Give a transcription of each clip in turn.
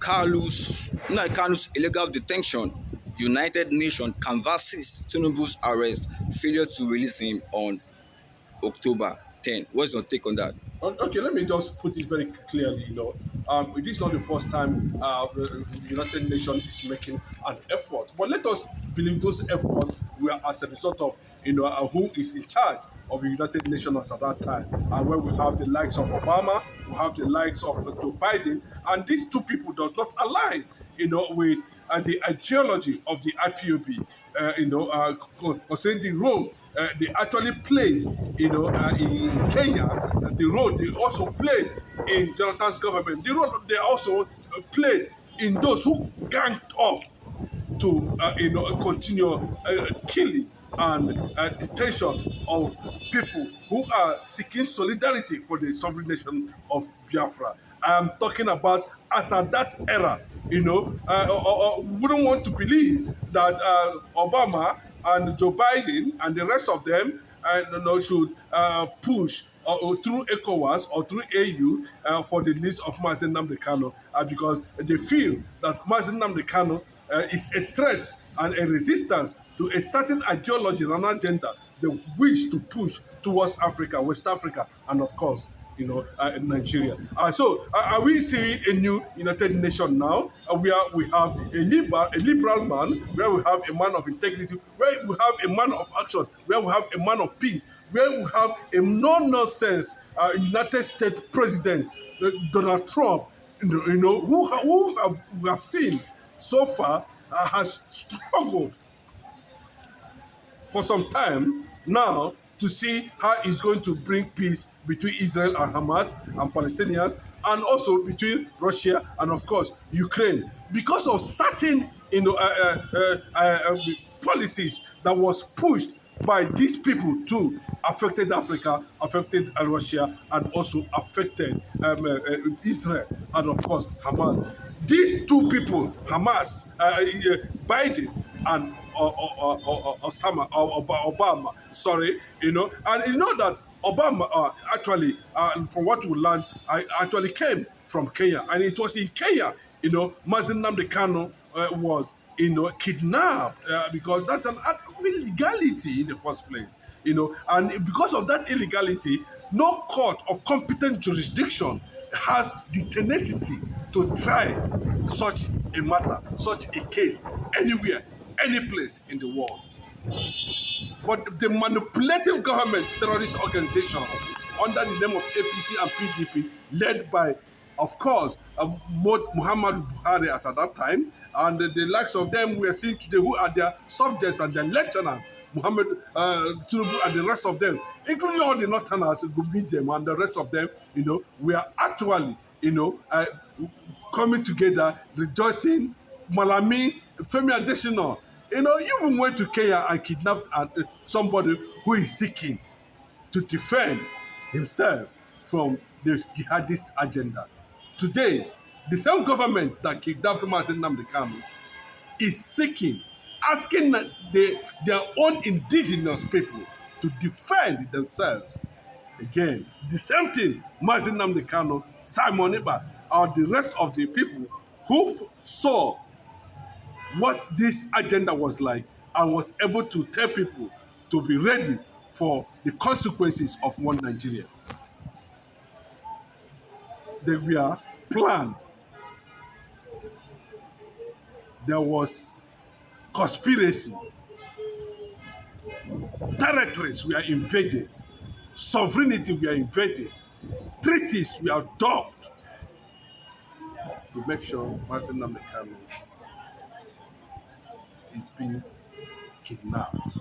Kalu's illegal detention. United Nations canvasses Tinubu's arrest, failure to release him on October 10. What's your take on that? Okay, let me just put it very clearly. It is not the first time the United Nations is making an effort, but let us believe those efforts were as a result of who is in charge of the United Nations at that time, and when we have the likes of Obama, we have the likes of Joe Biden, and these two people does not align, with the ideology of the IPOB, concerning the role they actually played, in Kenya, the role they also played in Jonathan's government, the role they also played in those who ganged up to continue killing and detention of people who are seeking solidarity for the sovereign nation of Biafra. I'm talking about as at that era, wouldn't want to believe that Obama and Joe Biden and the rest of them should push through ECOWAS or through AU for the list of Mossad and Israeli, because they feel that Mossad and Israeli is a threat and a resistance to a certain ideology and agenda they wish to push towards Africa, West Africa, and of course, Nigeria. So are we seeing a new United Nations now, where we have a liberal man, where we have a man of integrity, where we have a man of action, where we have a man of peace, where we have a no-nonsense United States President, Donald Trump, who we have seen so far has struggled for some time now to see how he's going to bring peace between Israel and Hamas and Palestinians, and also between Russia and, of course, Ukraine, because of certain policies that was pushed by these people too, affected Africa, affected Russia, and also affected Israel, and of course Hamas. These two people, Hamas, Biden, and Obama, sorry, and that Obama actually, from what we learned, actually came from Kenya, and it was in Kenya, Nnamdi Kanu was, kidnapped, because that's an illegality in the first place, and because of that illegality, no court of competent jurisdiction has the tenacity to try such a matter, such a case, anywhere, any place in the world. But the manipulative government terrorist organization under the name of APC and PDP, led by, of course, Muhammad Buhari as at that time, and the likes of them we are seeing today, who are their subjects and their lieutenants, Muhammad Tinubu and the rest of them, including all the northerners, them and the rest of them, we are actually, coming together, rejoicing. Malami, Femi Adesina, even went to Kenya and kidnapped somebody who is seeking to defend himself from the jihadist agenda. Today, the same government that kidnapped Nnamdi Kanu is seeking, asking their own indigenous people to defend themselves. Again, the same thing, Nnamdi Kanu, Simon Ekpa, or the rest of the people who saw what this agenda was like and was able to tell people to be ready for the consequences of one Nigeria. They were planned. There was conspiracy. Territories were invaded. Sovereignty were invaded. Treaties were docked to make sure Nnamdi Kanu is being kidnapped,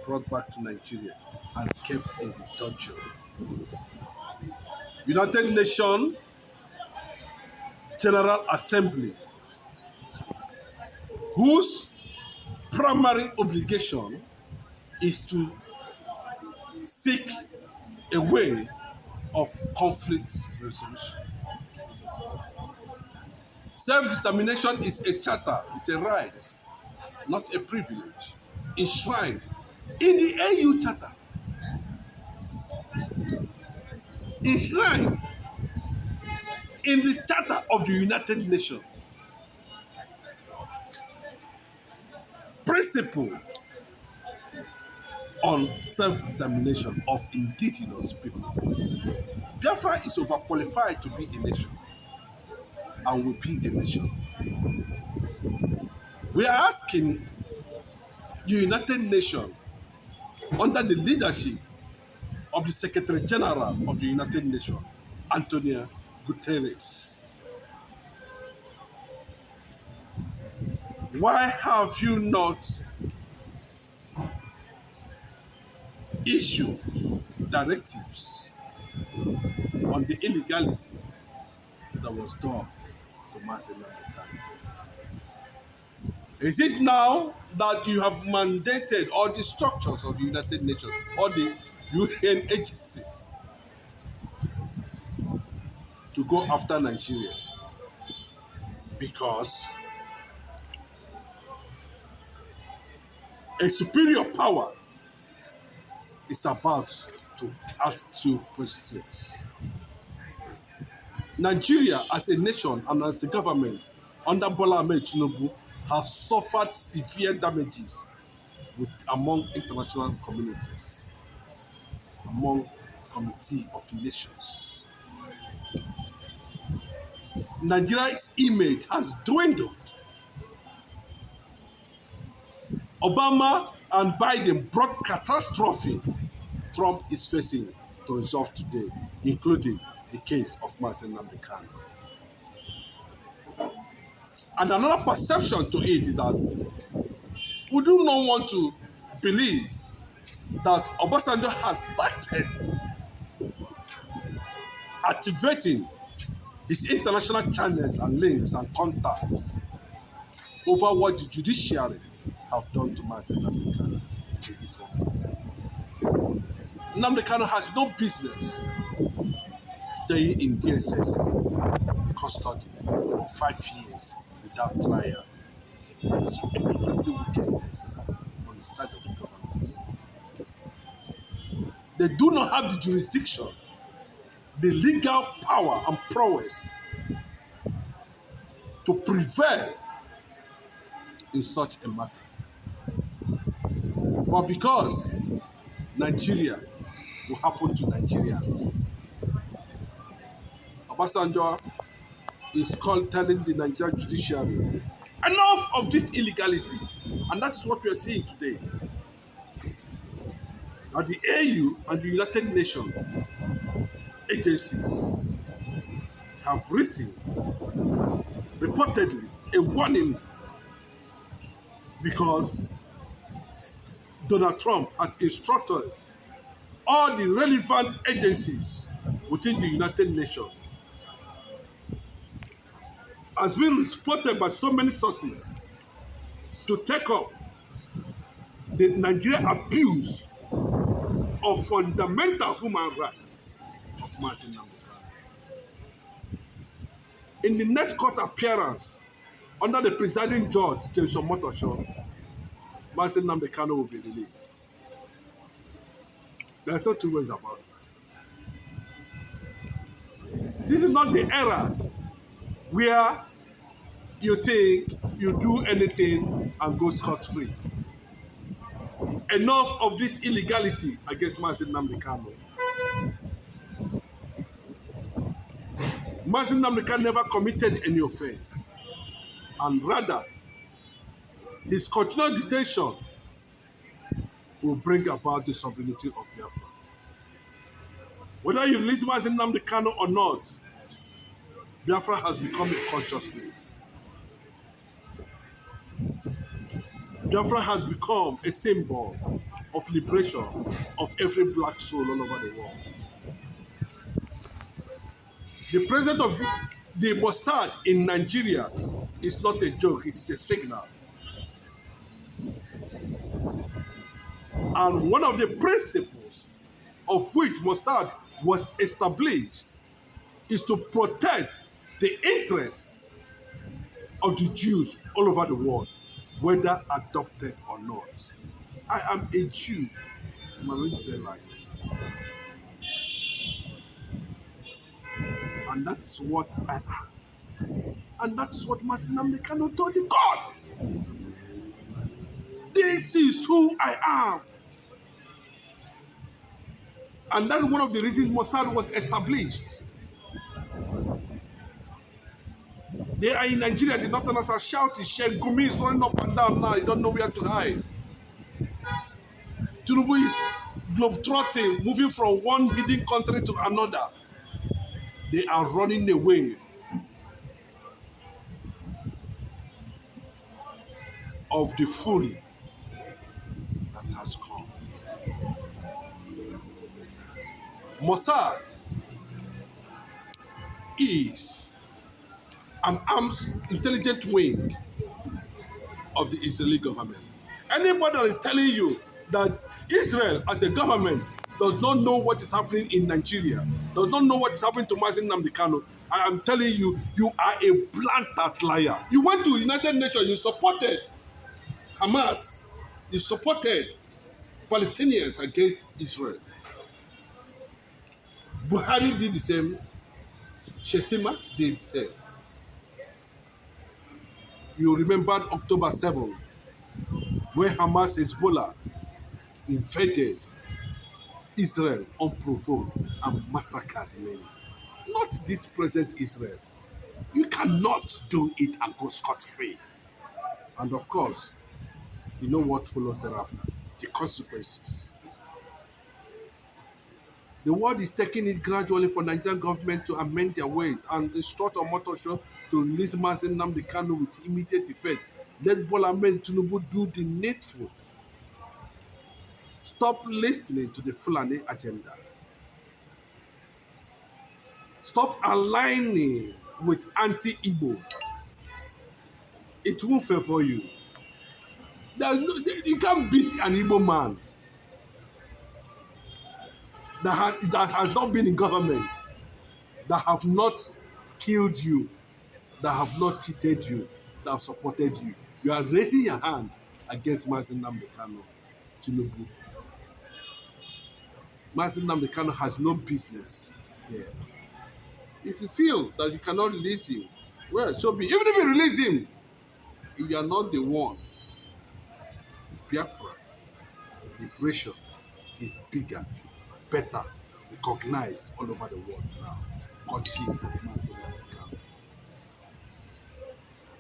brought back to Nigeria, and kept in detention. United Nations General Assembly, whose primary obligation is to seek a way of conflict resolution. Self-determination is a charter, it's a right, not a privilege, enshrined in the AU Charter. Enshrined In the Charter of the United Nations, principle on self-determination of indigenous people, Biafra is overqualified to be a nation and will be a nation. We are asking the United Nations under the leadership of the Secretary General of the United Nations, Antonio Guterres, why have you not issued directives on the illegality that was done to Mossad and Israeli? Is it now that you have mandated all the structures of the United Nations, all the UN agencies to go after Nigeria because a superior power is about to ask you questions? Nigeria as a nation and as a government under Bola Ahmed Tinubu has suffered severe damages among international communities, among Committee of Nations. Nigeria's image has dwindled. Obama and Biden brought catastrophe Trump is facing to resolve today, including the case of Nnamdi. And another perception to it is that we do not want to believe that Obasanjo has started activating his international channels and links and contacts over what the judiciary have done to Nnamdi in this moment. Nnamdi has no business staying in DSS custody for 5 years without trial. That is extremely wickedness on the side of the government. They do not have the jurisdiction, the legal power and prowess to prevail in such a matter. But because Nigeria will happen to Nigerians, Obasanjo is telling the Nigerian judiciary, enough of this illegality. And that is what we are seeing today. That the AU and the United Nations agencies have written, reportedly, a warning because Donald Trump has instructed all the relevant agencies within the United Nations, has been reported by so many sources, to take up the Nigerian abuse of fundamental human rights of Nnamdi. In the next court appearance, under the presiding judge, James Omotosho, Nnamdi will be released. There's no two ways about it. This is not the era where you think you do anything and go scot-free. Enough of this illegality against Nnamdi. Nnamdi never committed any offense, and rather, his continued detention will bring about the sovereignty of Biafra. Whether you release Nnamdi or not, Biafra has become a consciousness. Biafra has become a symbol of liberation of every black soul all over the world. The presence of the Mossad in Nigeria is not a joke, it's a signal. And one of the principles of which Mossad was established is to protect the interests of the Jews all over the world, whether adopted or not. I am a Jew, I'm an Israelite. And that is what I am. And that is what Master Nnamdi Kanu told the court. This is who I am. And that's one of the reasons Mossad was established. They are in Nigeria, the Northerners are shouting, Sheikh Gumi is running up and down now, you don't know where to hide. Tinubu is globetrotting, moving from one hidden country to another. They are running away of the fury that has come. Mossad is an armed intelligent wing of the Israeli government. Anybody that is telling you that Israel as a government does not know what is happening in Nigeria, does not know what is happening to Mazi Nnamdi Kanu, I am telling you, you are a blatant liar. You went to the United Nations, you supported Hamas, you supported Palestinians against Israel. Buhari did the same, Shetima did the same. You remembered October 7, when Hamas Hezbollah invaded Israel unprovoked and massacred many. Not this present Israel. You cannot do it and go scot-free. And of course, you know what follows thereafter? The consequences. The world is taking it gradually for Nigerian government to amend their ways and instruct Omotosho to release Mazi Nnamdi Kanu with immediate effect. Let Bola Ahmed Tinubu do the needful. Stop listening to the Fulani agenda. Stop aligning with anti-Igbo. It won't favor you. You can't beat an Igbo man that has not been in government, that have not killed you, that have not cheated you, that have supported you. You are raising your hand against Mazi Nnamdi Kanu, Tinubu. Mazi Nnamdi Kanu has no business there. If you feel that you cannot release him, well, so be. Even if you release him, if you are not the one, Biafran, liberation is bigger, better, recognized all over the world now. Courtesy of Mazi Nnamdi Kanu.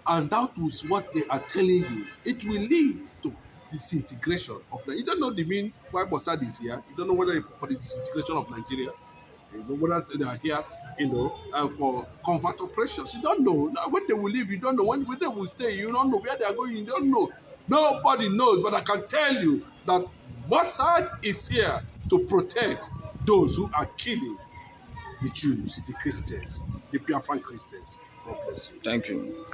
And that was what they are telling you. It will lead to disintegration of Nigeria. You don't know the mean why Mossad is here. You don't know whether for the disintegration of Nigeria. You know whether they are here, for convert operations. You don't know. Now, when they will leave, you don't know. When they will stay, you don't know. Where they are going, you don't know. Nobody knows. But I can tell you that Mossad is here to protect those who are killing the Jews, the Christians, the Biafran Christians. God bless you. Thank you.